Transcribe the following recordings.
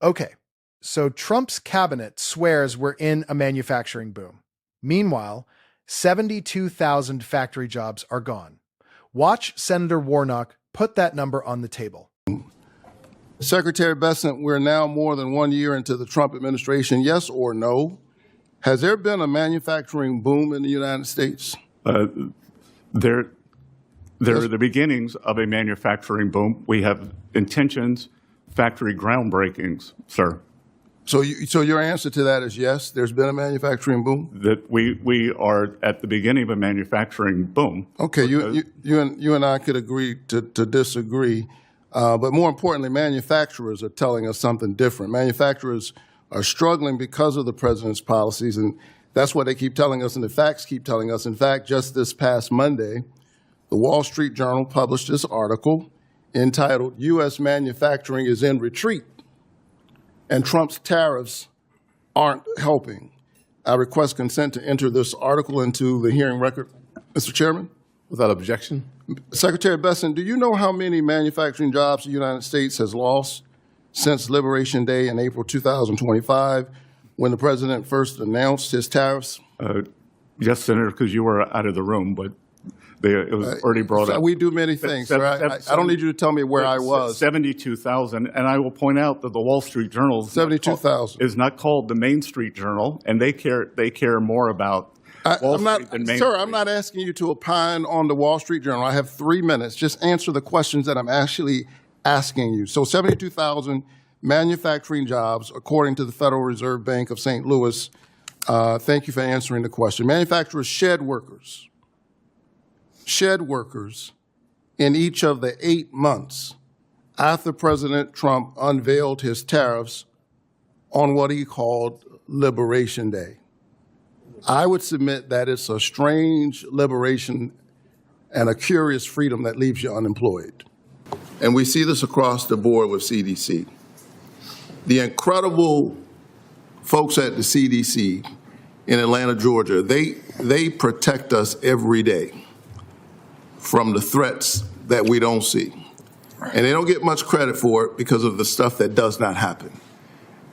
Okay, so Trump's cabinet swears we're in a manufacturing boom. Meanwhile, 72,000 factory jobs are gone. Watch Senator Warnock put that number on the table. Secretary Bessent, we're now more than 1 year into the Trump administration. Yes or no? Has there been a manufacturing boom in the United States? There are the beginnings of a manufacturing boom. We have intentions, factory groundbreakings, sir. So your answer to that is yes, there's been a manufacturing boom? That we are at the beginning of a manufacturing boom. Okay, you and I could agree to disagree. But more importantly, manufacturers are telling us something different. Manufacturers are struggling because of the president's policies, and that's what they keep telling us, and the facts keep telling us. In fact, just this past Monday, the Wall Street Journal published this article entitled, "U.S. Manufacturing is in Retreat, and Trump's tariffs aren't helping." I request consent to enter this article into the hearing record. Mr. Chairman? Without objection. Secretary Bessent, do you know how many manufacturing jobs the United States has lost since Liberation Day in April 2025, when the president first announced his tariffs? Yes, Senator, because you were out of the room, but it was already brought up. We do many things, sir. I don't need you to tell me where I was. 72,000, and I will point out that the Wall Street Journal 72,000 is not called the Main Street Journal, and they care more about Wall Street than Main Street. I'm not asking you to opine on the Wall Street Journal. I have 3 minutes. Just answer the questions that I'm actually asking you. So 72,000 manufacturing jobs, according to the Federal Reserve Bank of St. Louis. Thank you for answering the question. Manufacturers shed workers in each of the 8 months after President Trump unveiled his tariffs on what he called Liberation Day. I would submit that it's a strange liberation and a curious freedom that leaves you unemployed. And we see this across the board with CDC. The incredible folks at the CDC in Atlanta, Georgia, they protect us every day from the threats that we don't see. And they don't get much credit for it because of the stuff that does not happen.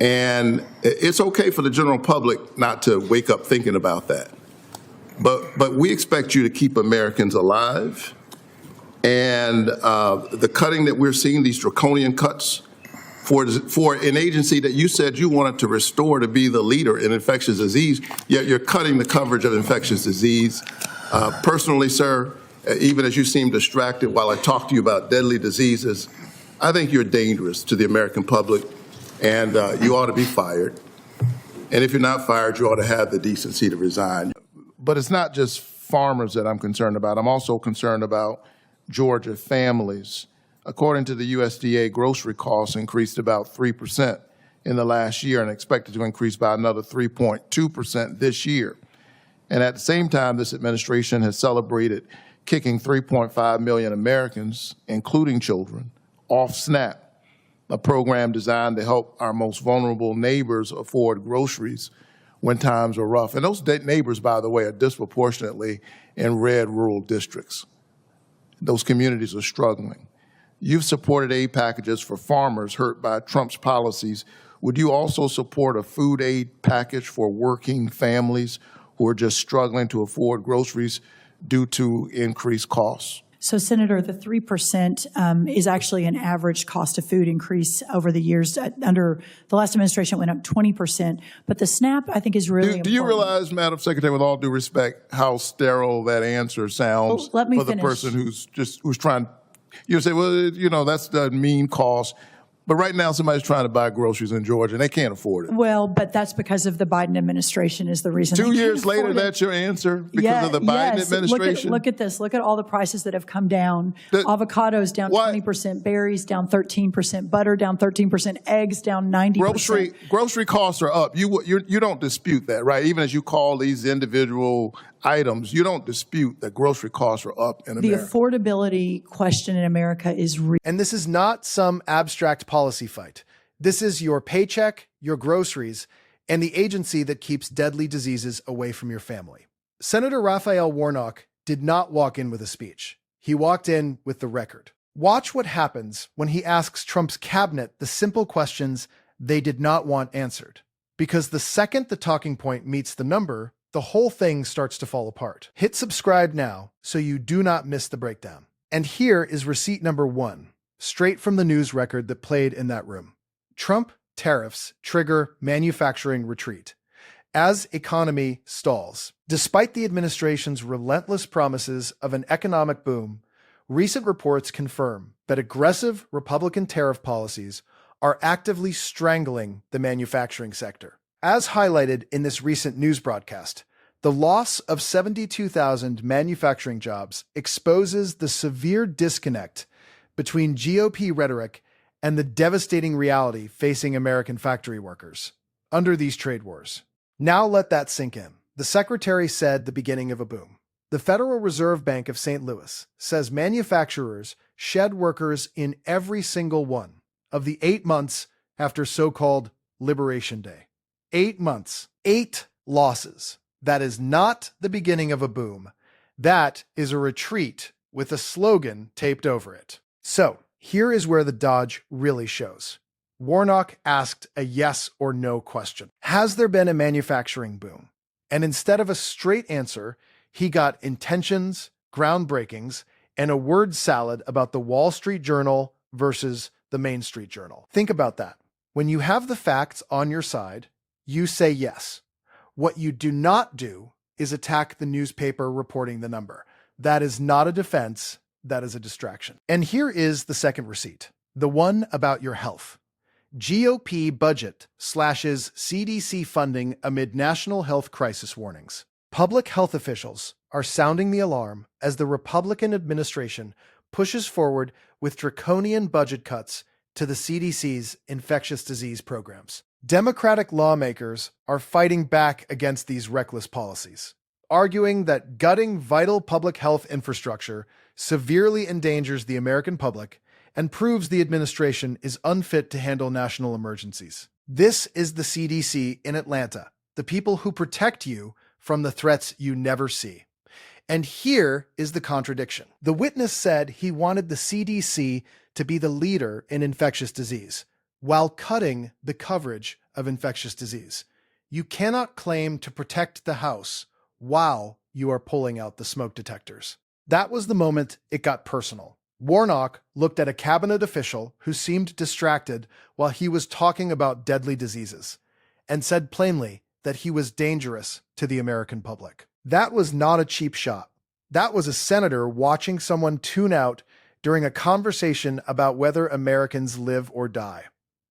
And it's okay for the general public not to wake up thinking about that. But we expect you to keep Americans alive. And the cutting that we're seeing, these draconian cuts for an agency that you said you wanted to restore to be the leader in infectious disease, yet you're cutting the coverage of infectious disease. Personally, sir, even as you seem distracted while I talk to you about deadly diseases, I think you're dangerous to the American public, and you ought to be fired. And if you're not fired, you ought to have the decency to resign. But it's not just farmers that I'm concerned about. I'm also concerned about Georgia families. According to the USDA, grocery costs increased about 3% in the last year and expected to increase by another 3.2% this year. And at the same time, this administration has celebrated kicking 3.5 million Americans, including children, off SNAP, a program designed to help our most vulnerable neighbors afford groceries when times are rough. And those neighbors, by the way, are disproportionately in red rural districts. Those communities are struggling. You've supported aid packages for farmers hurt by Trump's policies. Would you also support a food aid package for working families who are just struggling to afford groceries due to increased costs? So, Senator, the 3% is actually an average cost of food increase over the years. Under the last administration, it went up 20%. But the SNAP, I think, is really important. Do you realize, Madam Secretary, with all due respect, how sterile that answer sounds for the person who's trying? You say, well, you know, that's the mean cost. But right now, somebody's trying to buy groceries in Georgia, and they can't afford it. Well, but that's because of the Biden administration is the reason. 2 years later, that's your answer? Because of the Biden administration? Look at this. Look at all the prices that have come down. Avocados down 20%, berries down 13%, butter down 13%, eggs down 90%. Grocery costs are up. You don't dispute that, right? Even as you call these individual items, you don't dispute that grocery costs are up in America. The affordability question in America is real. And this is not some abstract policy fight. This is your paycheck, your groceries, and the agency that keeps deadly diseases away from your family. Senator Raphael Warnock did not walk in with a speech. He walked in with the record. Watch what happens when he asks Trump's cabinet the simple questions they did not want answered. Because the second the talking point meets the number, the whole thing starts to fall apart. Hit subscribe now so you do not miss the breakdown. And here is receipt number 1, straight from the news record that played in that room. Trump tariffs trigger manufacturing retreat as economy stalls. Despite the administration's relentless promises of an economic boom, recent reports confirm that aggressive Republican tariff policies are actively strangling the manufacturing sector. As highlighted in this recent news broadcast, the loss of 72,000 manufacturing jobs exposes the severe disconnect between GOP rhetoric and the devastating reality facing American factory workers under these trade wars. Now let that sink in. The secretary said the beginning of a boom. The Federal Reserve Bank of St. Louis says manufacturers shed workers in every single one of the 8 months after so-called Liberation Day. 8 months, 8 losses. That is not the beginning of a boom. That is a retreat with a slogan taped over it. So, here is where the dodge really shows. Warnock asked a yes or no question. Has there been a manufacturing boom? And instead of a straight answer, he got intentions, groundbreakings, and a word salad about the Wall Street Journal versus the Main Street Journal. Think about that. When you have the facts on your side, you say yes. What you do not do is attack the newspaper reporting the number. That is not a defense, that is a distraction. And here is the second receipt, the one about your health. GOP budget slashes CDC funding amid national health crisis warnings. Public health officials are sounding the alarm as the Republican administration pushes forward with draconian budget cuts to the CDC's infectious disease programs. Democratic lawmakers are fighting back against these reckless policies, arguing that gutting vital public health infrastructure severely endangers the American public and proves the administration is unfit to handle national emergencies. This is the CDC in Atlanta, the people who protect you from the threats you never see. And here is the contradiction. The witness said he wanted the CDC to be the leader in infectious disease, while cutting the coverage of infectious disease. You cannot claim to protect the house while you are pulling out the smoke detectors. That was the moment it got personal. Warnock looked at a cabinet official who seemed distracted while he was talking about deadly diseases, and said plainly that he was dangerous to the American public. That was not a cheap shot. That was a senator watching someone tune out during a conversation about whether Americans live or die.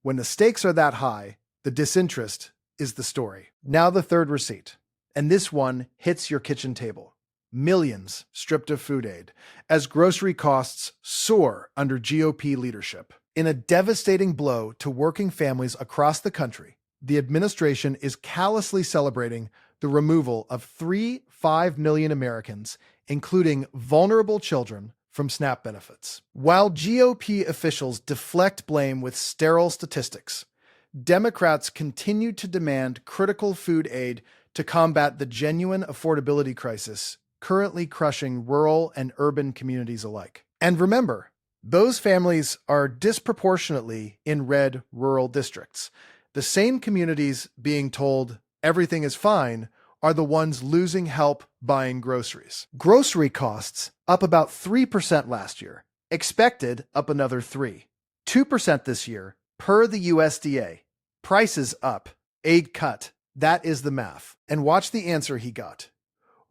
When the stakes are that high, the disinterest is the story. Now the third receipt, and this one hits your kitchen table. Millions stripped of food aid as grocery costs soar under GOP leadership. In a devastating blow to working families across the country, the administration is callously celebrating the removal of 5 million Americans, including vulnerable children, from SNAP benefits. While GOP officials deflect blame with sterile statistics, Democrats continue to demand critical food aid to combat the genuine affordability crisis currently crushing rural and urban communities alike. And remember, those families are disproportionately in red rural districts. The same communities being told everything is fine are the ones losing help buying groceries. Grocery costs up about 3% last year, expected up another 2% this year, per the USDA. Prices up, aid cut. That is the math. And watch the answer he got.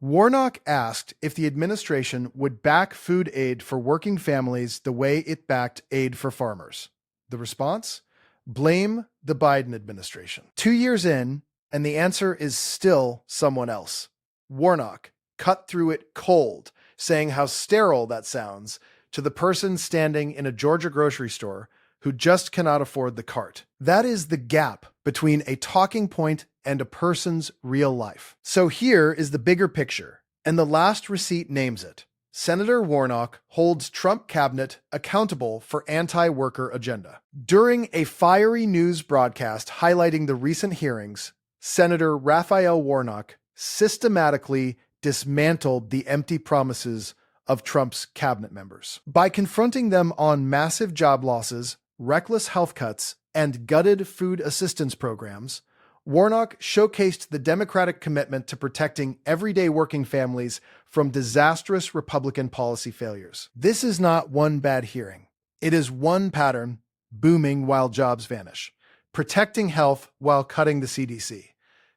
Warnock asked if the administration would back food aid for working families the way it backed aid for farmers. The response? Blame the Biden administration. 2 years in, and the answer is still someone else. Warnock cut through it cold, saying how sterile that sounds to the person standing in a Georgia grocery store who just cannot afford the cart. That is the gap between a talking point and a person's real life. So here is the bigger picture, and the last receipt names it. Senator Warnock holds Trump cabinet accountable for anti-worker agenda. During a fiery news broadcast highlighting the recent hearings, Senator Raphael Warnock systematically dismantled the empty promises of Trump's cabinet members. By confronting them on massive job losses, reckless health cuts, and gutted food assistance programs, Warnock showcased the Democratic commitment to protecting everyday working families from disastrous Republican policy failures. This is not one bad hearing. It is one pattern, booming while jobs vanish, protecting health while cutting the CDC,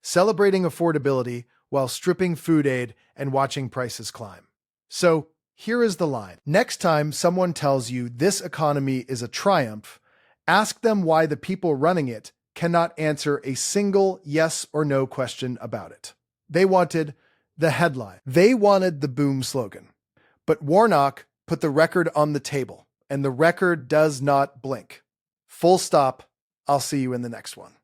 celebrating affordability while stripping food aid and watching prices climb. So, here is the line. Next time someone tells you this economy is a triumph, ask them why the people running it cannot answer a single yes or no question about it. They wanted the headline. They wanted the boom slogan. But Warnock put the record on the table, and the record does not blink. Full stop. I'll see you in the next one.